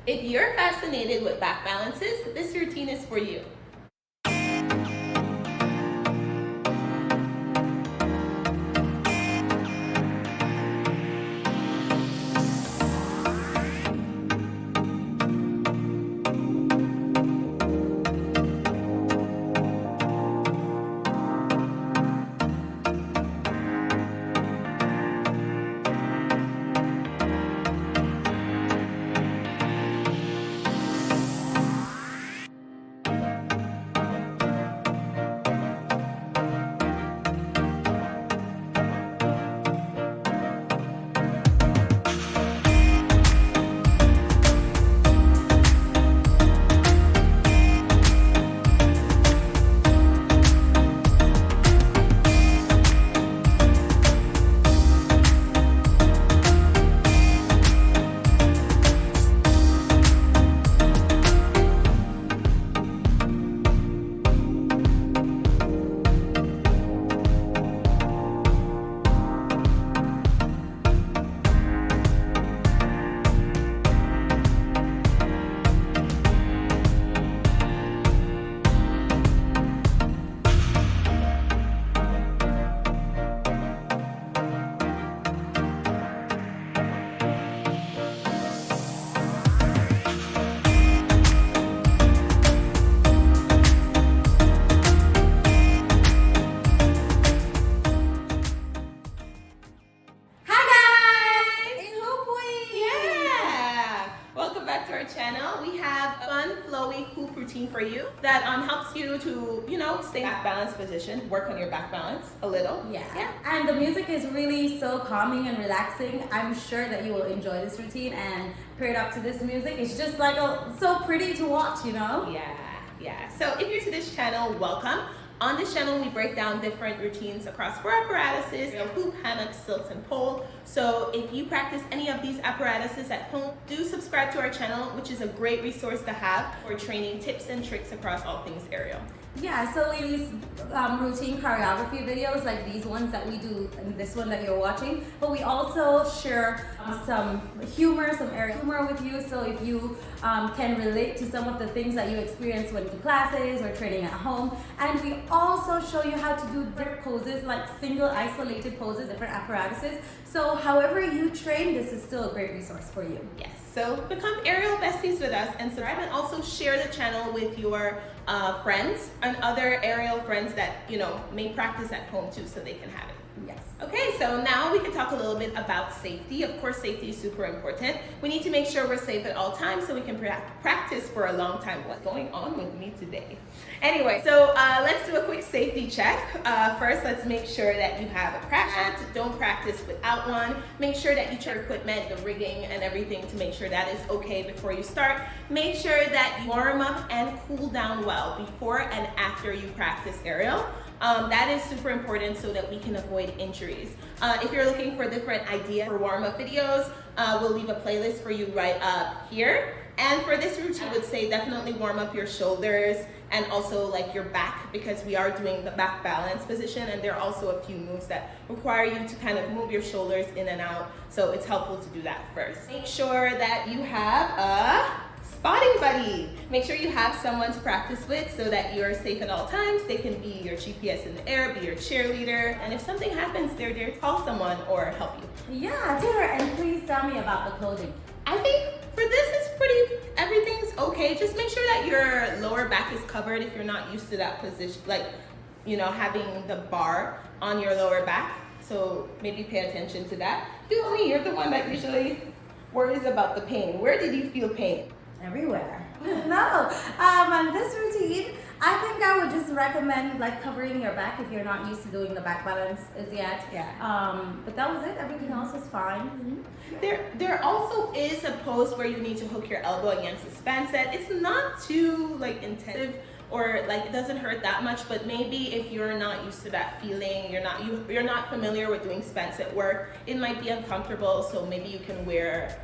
If you're fascinated with back balances, this routine is for you. For you that helps you to stay in that balanced position, work on your back balance a little. Yeah, and the music is really so calming and relaxing. I'm sure that you will enjoy this routine and paired up to this music. It's just like so pretty to watch, Yeah. So if you're to this channel, welcome. On this channel, we break down different routines across 4 apparatuses: hoop, hammock, silks, and pole. So if you practice any of these apparatuses at home, do subscribe to our channel, which is a great resource to have for training tips and tricks across all things aerial. Yeah, so we use routine choreography videos like these ones that we do, and this one that you're watching, but we also share some humor, some aerial humor with you, so if you can relate to some of the things that you experience when to classes or training at home. And we also show you how to do different poses, like single isolated poses, different apparatuses. So however you train, this is still a great resource for you. Yes, so become Aerial Besties with us and subscribe, and also share the channel with your friends and other aerial friends that may practice at home too, so they can have it. Yes. Okay, so now we can talk a little bit about safety. Of course, safety is super important. We need to make sure we're safe at all times so we can practice for a long time. What's going on with me today? Anyway, so let's do a quick safety check. First, let's make sure that you have a crash mat. Don't practice without one. Make sure that you check equipment, the rigging, and everything to make sure that is okay before you start. Make sure that you warm up and cool down well before and after you practice aerial. That is super important so that we can avoid injuries. If you're looking for different ideas for warm-up videos, we'll leave a playlist for you right up here. And for this routine, I would say definitely warm up your shoulders and also like your back, because we are doing the back balance position, and there are also a few moves that require you to kind of move your shoulders in and out. So it's helpful to do that first. Make sure that you have a spotting buddy. Make sure you have someone to practice with so that you're safe at all times. They can be your GPS in the air, be your cheerleader, and if something happens, they're there to call someone or help you. Yeah, Taylor, and please tell me about the clothing. I think for this, everything's okay. Just make sure that your lower back is covered if you're not used to that position, like, having the bar on your lower back. So maybe pay attention to that. Do me, you're the one that usually worries about the pain. Where did you feel pain? Everywhere. No, on this routine, I think I would just recommend like covering your back if you're not used to doing the back balance as yet. Yeah. But that was it. Everything else was fine. There also is a pose where you need to hook your elbow against the span set. It's not too intensive, or it doesn't hurt that much, but maybe if you're not used to that feeling, you're not familiar with doing span set work, it might be uncomfortable. So maybe you can wear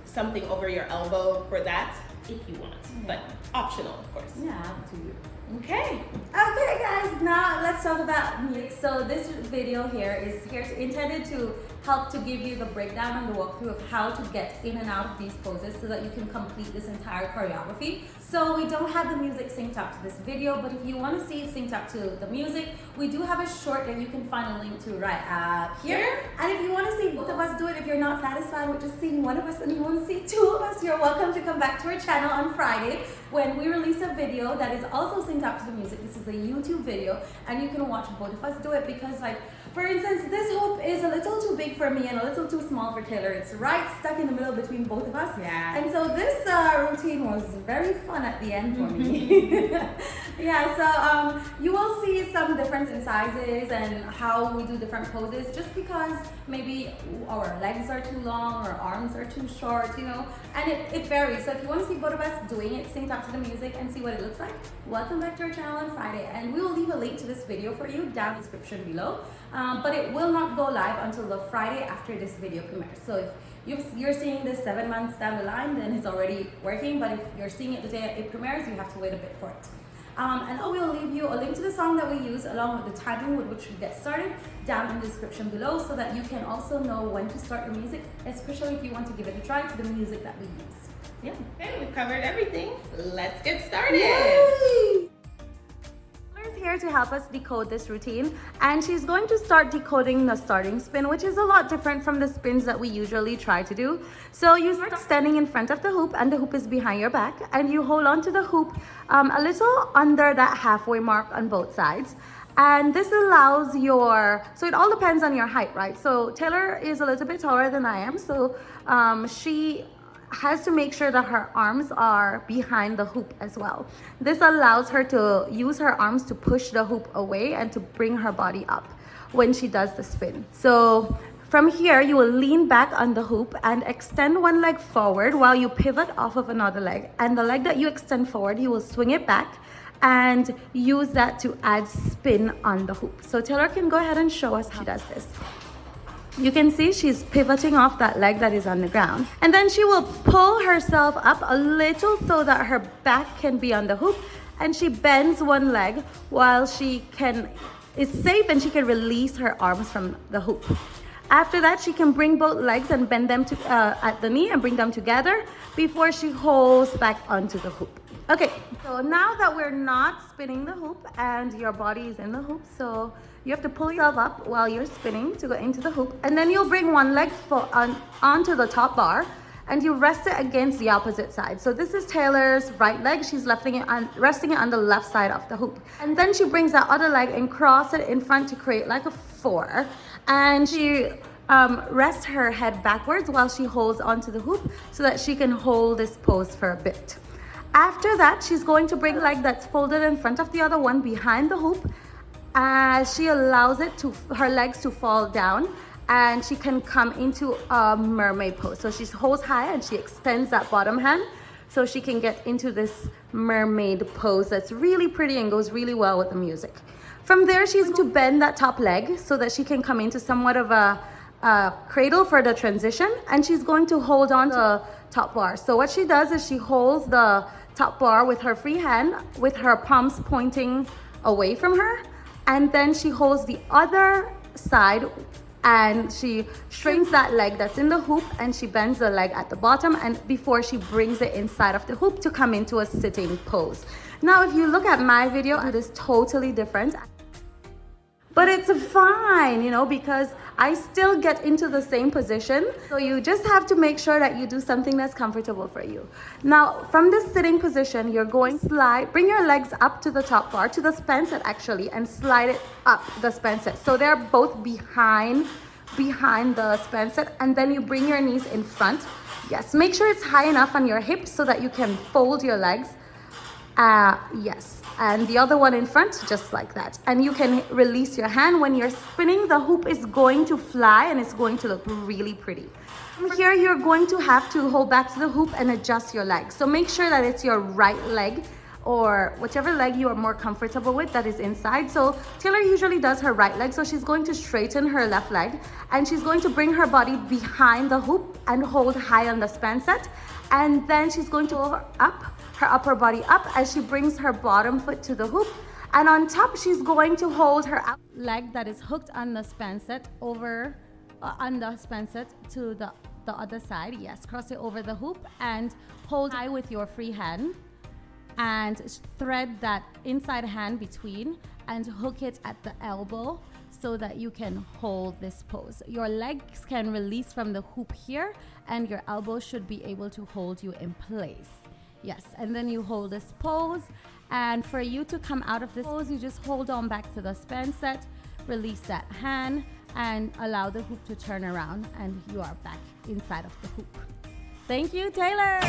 something over your elbow for that if you want, but optional, of course. Yeah, up to you. Okay, guys, now let's talk about music. So this video here is intended to help to give you the breakdown and the walkthrough of how to get in and out of these poses so that you can complete this entire choreography. So we don't have the music synced up to this video, but if you want to see it synced up to the music, we do have a short that you can find a link to right here. And if you want to see both of us do it, if you're not satisfied with just seeing one of us and you want to see two of us, you're welcome to come back to our channel on Friday when we release a video that is also synced up to the music. This is a YouTube video and you can watch both of us do it because, like, for instance, this hoop is a little too big for me and a little too small for Taylor. It's right stuck in the middle between both of us. Yeah. And so this routine was very fun at the end for me. Yeah, so you will see some difference in sizes and how we do different poses just because maybe our legs are too long or arms are too short, you know, and it varies. So if you want to see both of us doing it synced up to the music and see what it looks like, welcome back to our channel on Friday. And we will leave a link to this video for you down in the description below. But it will not go live until the Friday after this video premieres. So if you're seeing this 7 months down the line, then it's already working. But if you're seeing it the day it premieres, you have to wait a bit for it. And I will leave you a link to the song that we use along with the timing with which we get started down in the description below so that you can also know when to start your music, especially if you want to give it a try to the music that we use. Yeah, okay, we've covered everything. Let's get started. Yay! Is here to help us decode this routine, and she's going to start decoding the starting spin, which is a lot different from the spins that we usually try to do. So you start standing in front of the hoop and the hoop is behind your back, and you hold on to the hoop a little under that halfway mark on both sides. And this allows so it all depends on your height, right? So Taylor is a little bit taller than I am, so she has to make sure that her arms are behind the hoop as well. This allows her to use her arms to push the hoop away and to bring her body up when she does the spin. So from here, you will lean back on the hoop and extend one leg forward while you pivot off of another leg. And the leg that you extend forward, you will swing it back and use that to add spin on the hoop. So Taylor can go ahead and show us how she does this. You can see she's pivoting off that leg that is on the ground. And then she will pull herself up a little so that her back can be on the hoop. And she bends one leg while she is safe and she can release her arms from the hoop. After that, she can bring both legs and bend them at the knee and bring them together before she holds back onto the hoop. Okay, so now that we're not spinning the hoop and your body is in the hoop, so you have to pull yourself up while you're spinning to go into the hoop, and then you'll bring one leg onto the top bar and you rest it against the opposite side. So this is Taylor's right leg. She's resting it on the left side of the hoop. And then she brings that other leg and cross it in front to create like a 4. And she rests her head backwards while she holds onto the hoop so that she can hold this pose for a bit. After that, she's going to bring the leg that's folded in front of the other one behind the hoop as she allows her legs to fall down, and she can come into a mermaid pose. So she holds high and she extends that bottom hand so she can get into this mermaid pose that's really pretty and goes really well with the music. From there, she's going to bend that top leg so that she can come into somewhat of a cradle for the transition, and she's going to hold on to the top bar. So what she does is she holds the top bar with her free hand with her palms pointing away from her, and then she holds the other side and she straightens that leg that's in the hoop and she bends the leg at the bottom and before she brings it inside of the hoop to come into a sitting pose. Now if you look at my video, it is totally different. But it's fine, you know, because I still get into the same position. So you just have to make sure that you do something that's comfortable for you. Now, from this sitting position, you're going to bring your legs up to the top bar, to the span set actually, and slide it up the span set. So they're both behind the span set, and then you bring your knees in front. Yes, make sure it's high enough on your hips so that you can fold your legs. Yes. And the other one in front, just like that. And you can release your hand. When you're spinning, the hoop is going to fly and it's going to look really pretty. From here, you're going to have to hold back to the hoop and adjust your legs. So make sure that it's your right leg or whichever leg you are more comfortable with that is inside. So Taylor usually does her right leg, so she's going to straighten her left leg and she's going to bring her body behind the hoop and hold high on the span set. And then she's going to hold her upper body up as she brings her bottom foot to the hoop. And on top, she's going to hold her leg that is hooked on the span set over under Spencer to the other side. Yes, cross it over the hoop and hold high with your free hand and thread that inside hand between and hook it at the elbow so that you can hold this pose. Your legs can release from the hoop here and your elbow should be able to hold you in place. Yes, and then you hold this pose, and for you to come out of this pose, you just hold on back to the span set, release that hand, and allow the hoop to turn around, and you are back inside of the hoop. Thank you, Taylor.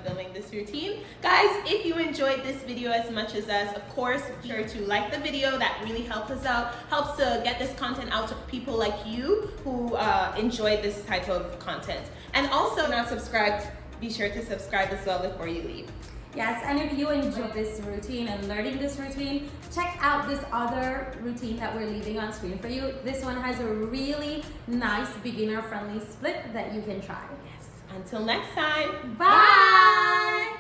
Filming this routine. Guys, if you enjoyed this video as much as us, of course, be sure to like the video. That really helps us out, helps to get this content out to people like you who enjoy this type of content. And also, not subscribed, be sure to subscribe as well before you leave. Yes, and if you enjoy this routine and learning this routine, check out this other routine that we're leaving on screen for you. This one has a really nice beginner-friendly split that you can try. Yes. Until next time. Bye!